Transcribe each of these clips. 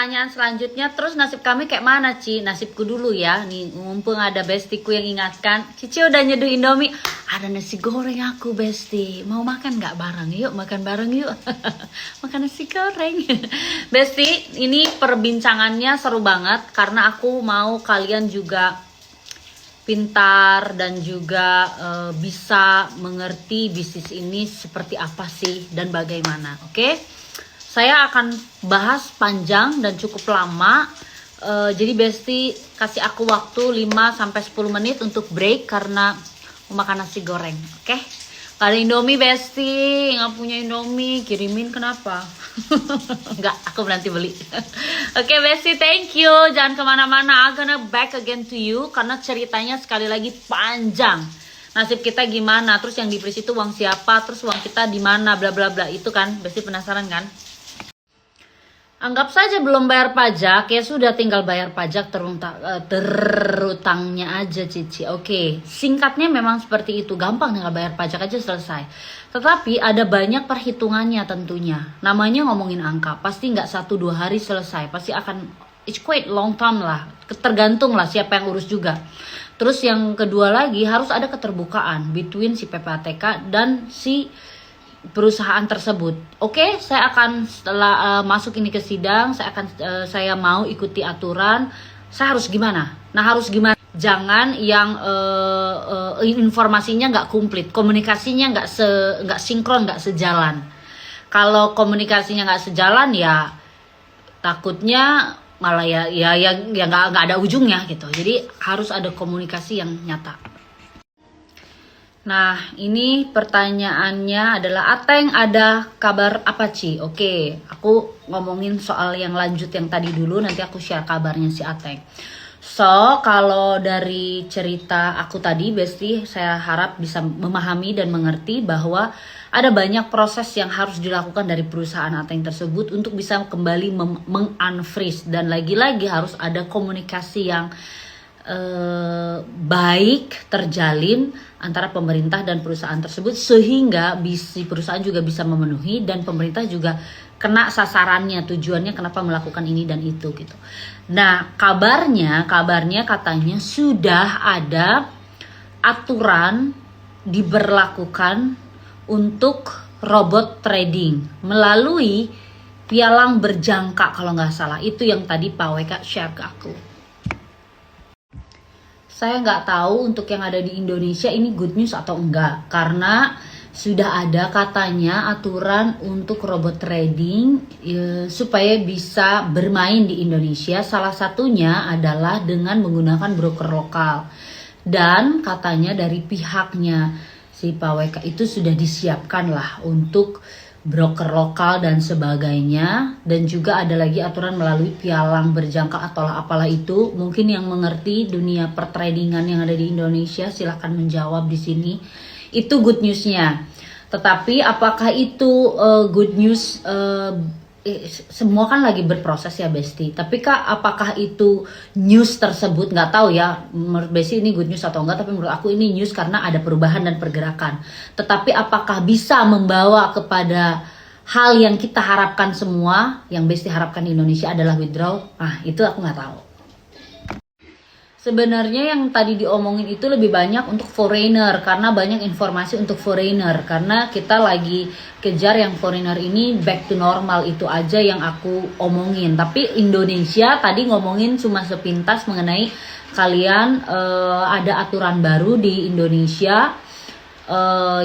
pertanyaan selanjutnya, terus nasib kami kayak mana, Ci? Nasibku dulu ya. Nih, mumpung ada bestiku yang ingatkan. Cici udah nyeduh Indomie. Ada nasi goreng aku, Besti. Mau makan nggak bareng? Yuk, makan bareng yuk. Makan nasi goreng. Besti, ini perbincangannya seru banget karena aku mau kalian juga pintar dan juga bisa mengerti bisnis ini seperti apa sih dan bagaimana. Oke? Saya akan bahas panjang dan cukup lama. Jadi Besti kasih aku waktu 5-10 menit untuk break karena mau makan nasi goreng. Oke? Gak ada Indomie, Besti. Nggak punya Indomie. Kirimin kenapa? Enggak, aku nanti beli. Oke, Besti, thank you. Jangan kemana-mana. I'm gonna back again to you karena ceritanya sekali lagi panjang. Nasib kita gimana? Terus yang di freeze itu uang siapa? Terus uang kita di mana? Bla bla bla. Itu kan, Besti penasaran kan? Anggap saja belum bayar pajak, ya sudah tinggal bayar pajak terutangnya aja, Cici. Oke, singkatnya memang seperti itu, gampang tinggal bayar pajak aja selesai. Tetapi ada banyak perhitungannya tentunya. Namanya ngomongin angka, pasti nggak 1-2 hari selesai, pasti akan it's quite long time lah. Tergantung lah siapa yang urus juga. Terus yang kedua lagi harus ada keterbukaan between si PPATK dan si perusahaan tersebut. Oke, saya akan setelah masuk ini ke sidang, saya mau ikuti aturan. Saya harus gimana? Nah, harus gimana? Jangan yang informasinya nggak komplit, komunikasinya nggak sinkron, nggak sejalan. Kalau komunikasinya nggak sejalan ya takutnya malah ya nggak ada ujungnya gitu. Jadi harus ada komunikasi yang nyata. Nah, ini pertanyaannya adalah Ateng ada kabar apa, Ci? Oke, aku ngomongin soal yang lanjut yang tadi dulu, nanti aku share kabarnya si Ateng. So, kalau dari cerita aku tadi, Besti, saya harap bisa memahami dan mengerti bahwa ada banyak proses yang harus dilakukan dari perusahaan Ateng tersebut untuk bisa kembali meng-unfreeze. Dan lagi-lagi harus ada komunikasi yang baik terjalin antara pemerintah dan perusahaan tersebut sehingga perusahaan juga bisa memenuhi dan pemerintah juga kena sasarannya, tujuannya kenapa melakukan ini dan itu gitu. Nah, kabarnya katanya sudah ada aturan diberlakukan untuk robot trading melalui pialang berjangka kalau nggak salah. Itu yang tadi Pak WK share ke aku. Saya nggak tahu untuk yang ada di Indonesia ini good news atau enggak, karena sudah ada katanya aturan untuk robot trading supaya bisa bermain di Indonesia. Salah satunya adalah dengan menggunakan broker lokal, dan katanya dari pihaknya si Pak WK itu sudah disiapkan lah untuk broker lokal dan sebagainya. Dan juga ada lagi aturan melalui pialang berjangka atau apalah itu. Mungkin yang mengerti dunia pertradingan yang ada di Indonesia silahkan menjawab di sini. Itu good newsnya. Tetapi apakah itu good news? Semua kan lagi berproses ya, Besti. Tapi Kak, apakah itu news tersebut? Nggak tahu ya, menurut Besti ini good news atau enggak. Tapi menurut aku ini news karena ada perubahan dan pergerakan. Tetapi apakah bisa membawa kepada hal yang kita harapkan semua, yang Besti harapkan di Indonesia adalah withdraw? Nah, itu aku nggak tahu. Sebenarnya yang tadi diomongin itu lebih banyak untuk foreigner, karena banyak informasi untuk foreigner, karena kita lagi kejar yang foreigner ini back to normal. Itu aja yang aku omongin. Tapi Indonesia tadi ngomongin cuma sepintas mengenai kalian ada aturan baru di Indonesia,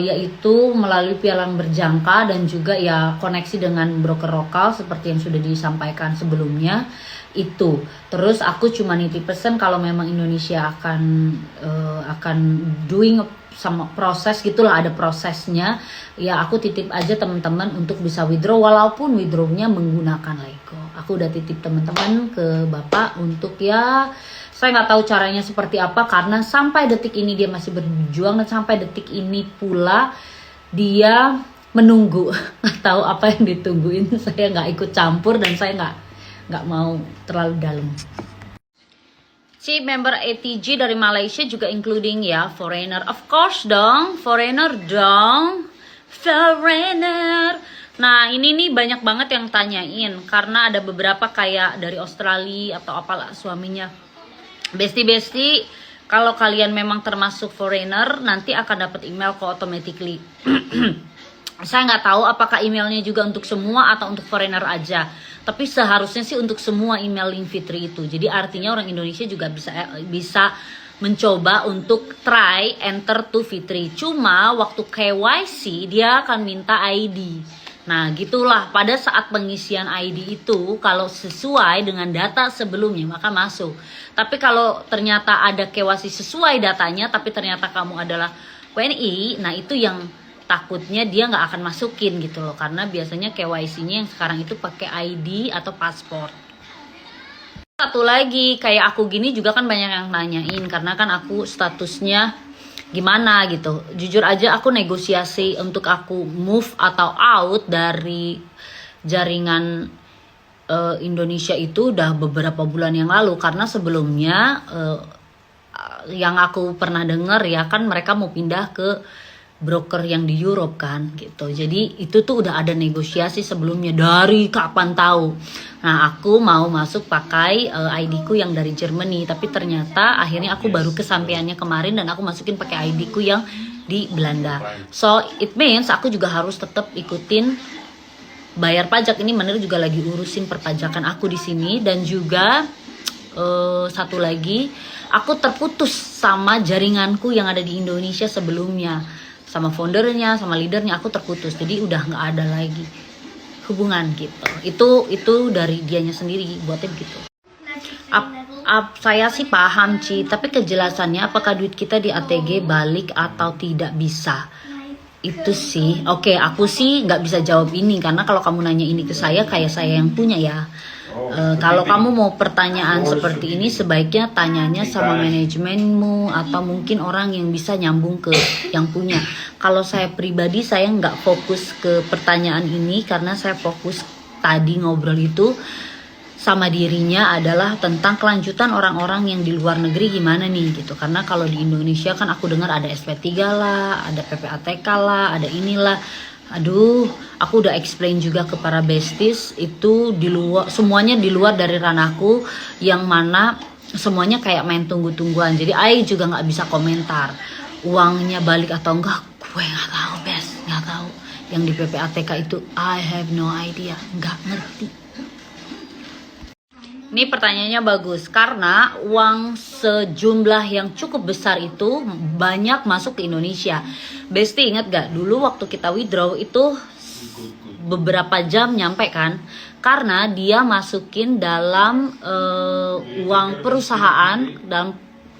yaitu melalui pialang berjangka dan juga ya koneksi dengan broker lokal seperti yang sudah disampaikan sebelumnya itu. Terus aku cuma nitip pesan kalau memang Indonesia akan doing sama proses gitulah, ada prosesnya ya. Aku titip aja teman-teman untuk bisa withdraw, walaupun withdrawnya menggunakan Lego. Aku udah titip teman-teman ke Bapak untuk ya, saya nggak tahu caranya seperti apa karena sampai detik ini dia masih berjuang, dan sampai detik ini pula dia menunggu. Nggak tahu apa yang ditungguin. Saya nggak ikut campur dan saya nggak mau terlalu dalam. Si member ATG dari Malaysia juga including ya foreigner, of course dong, foreigner dong, foreigner Nah ini nih banyak banget yang tanyain, karena ada beberapa kayak dari Australia atau apalah suaminya. Besti, kalau kalian memang termasuk foreigner, nanti akan dapat email kok automatically. Saya nggak tahu apakah emailnya juga untuk semua atau untuk foreigner aja. Tapi seharusnya sih untuk semua email link Fitri itu. Jadi artinya orang Indonesia juga bisa mencoba untuk try enter to Fitri. Cuma waktu KYC dia akan minta ID. Nah gitulah, pada saat pengisian ID itu kalau sesuai dengan data sebelumnya maka masuk. Tapi kalau ternyata ada KYC sesuai datanya tapi ternyata kamu adalah WNI, nah itu yang takutnya dia nggak akan masukin gitu loh. Karena biasanya KYC-nya yang sekarang itu pakai ID atau paspor. Satu lagi, kayak aku gini juga kan banyak yang nanyain, karena kan aku statusnya gimana gitu. Jujur aja aku negosiasi untuk aku move atau out dari jaringan Indonesia itu udah beberapa bulan yang lalu. Karena sebelumnya yang aku pernah dengar ya kan mereka mau pindah ke broker yang di Europe kan gitu. Jadi itu tuh udah ada negosiasi sebelumnya dari kapan tahu. Nah aku mau masuk pakai ID ku yang dari Germany, tapi ternyata akhirnya aku baru kesampaiannya kemarin dan aku masukin pakai ID ku yang di Belanda. So it means aku juga harus tetap ikutin bayar pajak. Ini Menir juga lagi urusin perpajakan aku di sini. Dan juga satu lagi, aku terputus sama jaringanku yang ada di Indonesia sebelumnya, sama foundernya, sama leadernya aku terputus. Jadi udah nggak ada lagi hubungan gitu. Itu dari dianya sendiri buatnya begitu. Saya sih paham Ci, tapi kejelasannya apakah duit kita di ATG balik atau tidak bisa. Itu sih, oke, aku sih nggak bisa jawab ini karena kalau kamu nanya ini ke saya kayak saya yang punya ya. Kalau kamu mau pertanyaan seperti ini sebaiknya tanyanya sama manajemenmu atau mungkin orang yang bisa nyambung ke yang punya. Kalau saya pribadi saya nggak fokus ke pertanyaan ini karena saya fokus tadi ngobrol itu sama dirinya adalah tentang kelanjutan orang-orang yang di luar negeri gimana nih gitu. Karena kalau di Indonesia kan aku dengar ada SP3 lah, ada PPATK lah, ada inilah. Aduh, aku udah explain juga ke para besties itu di luar, semuanya di luar dari ranahku, yang mana semuanya kayak main tunggu-tungguan. Jadi I juga nggak bisa komentar uangnya balik atau enggak, gue nggak tahu best, nggak tahu. Yang di PPATK itu I have no idea, nggak ngerti. Ini pertanyaannya bagus karena uang sejumlah yang cukup besar itu banyak masuk ke Indonesia. Besti ingat gak dulu waktu kita withdraw itu beberapa jam nyampe kan? Karena dia masukin dalam uang perusahaan, dalam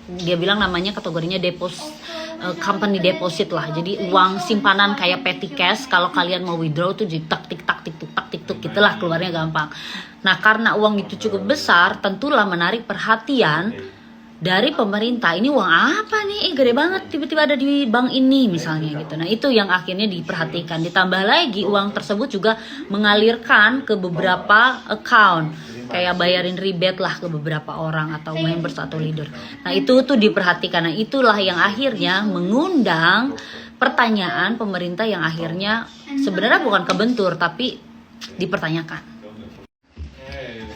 dia bilang namanya kategorinya company deposit lah. Jadi uang simpanan kayak petty cash. Kalau kalian mau withdraw tuh jadi tak tik tak tik tuk tak tik tuk gitulah, keluarnya gampang. Nah karena uang itu cukup besar, tentulah menarik perhatian dari pemerintah. Ini uang apa nih? Gede banget tiba-tiba ada di bank ini misalnya gitu. Nah itu yang akhirnya diperhatikan. Ditambah lagi uang tersebut juga mengalirkan ke beberapa account, kayak bayarin rebate lah ke beberapa orang atau members atau leader. Nah itu tuh diperhatikan. Nah itulah yang akhirnya mengundang pertanyaan pemerintah yang akhirnya sebenarnya bukan kebentur tapi dipertanyakan.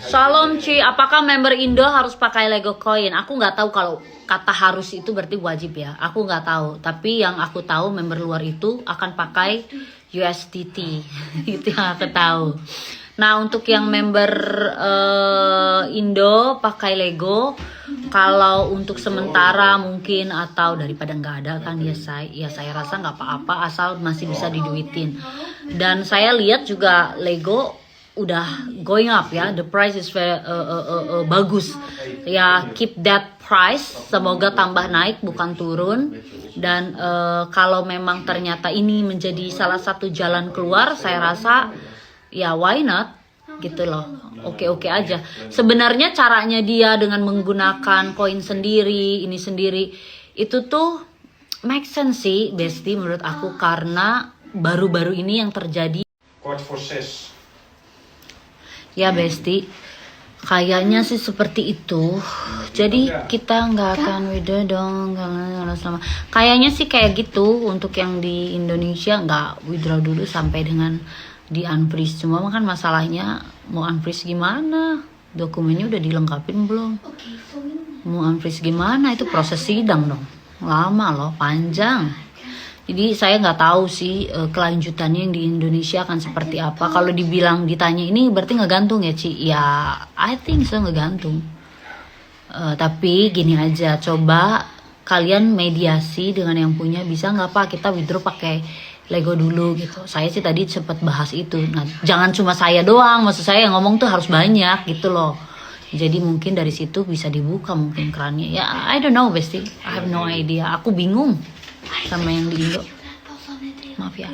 Shalom Ci, apakah member Indo harus pakai Lego Coin? Aku nggak tahu kalau kata harus itu berarti wajib ya. Aku nggak tahu. Tapi yang aku tahu member luar itu akan pakai USDT. Itu yang aku tahu. Nah untuk yang member Indo pakai Lego, kalau untuk sementara mungkin atau daripada nggak ada kan ya saya rasa nggak apa-apa asal masih bisa diduitin. Dan saya lihat juga Lego udah going up ya, the price is very bagus ya, keep that price, semoga tambah naik bukan turun. Dan kalau memang ternyata ini menjadi salah satu jalan keluar, saya rasa ya why not gitu loh, oke aja. Sebenarnya caranya dia dengan menggunakan koin sendiri, ini sendiri, itu tuh make sense sih Besti menurut aku, karena baru-baru ini yang terjadi. Ya Besti, kayaknya sih seperti itu. Jadi kita nggak akan withdraw dong kalau selama. Kayaknya sih kayak gitu untuk yang di Indonesia, nggak withdraw dulu sampai dengan di unfreeze. Cuma kan masalahnya mau unfreeze gimana? Dokumennya udah dilengkapin belum? Mau unfreeze gimana? Itu proses sidang dong, lama loh, panjang. Jadi saya nggak tahu sih kelanjutannya yang di Indonesia akan seperti apa. Kalau dibilang ditanya ini berarti ngegantung ya Ci? Ya I think so, ngegantung. Tapi gini aja, coba kalian mediasi dengan yang punya, bisa nggak Pak kita withdraw pakai Lego dulu gitu. Saya sih tadi sempat bahas itu. Nah jangan cuma saya doang, maksud saya yang ngomong tuh harus banyak gitu loh. Jadi mungkin dari situ bisa dibuka mungkin kerannya. Ya I don't know Besti, I have no idea. Aku bingung sama yang di Indo. Maaf ya.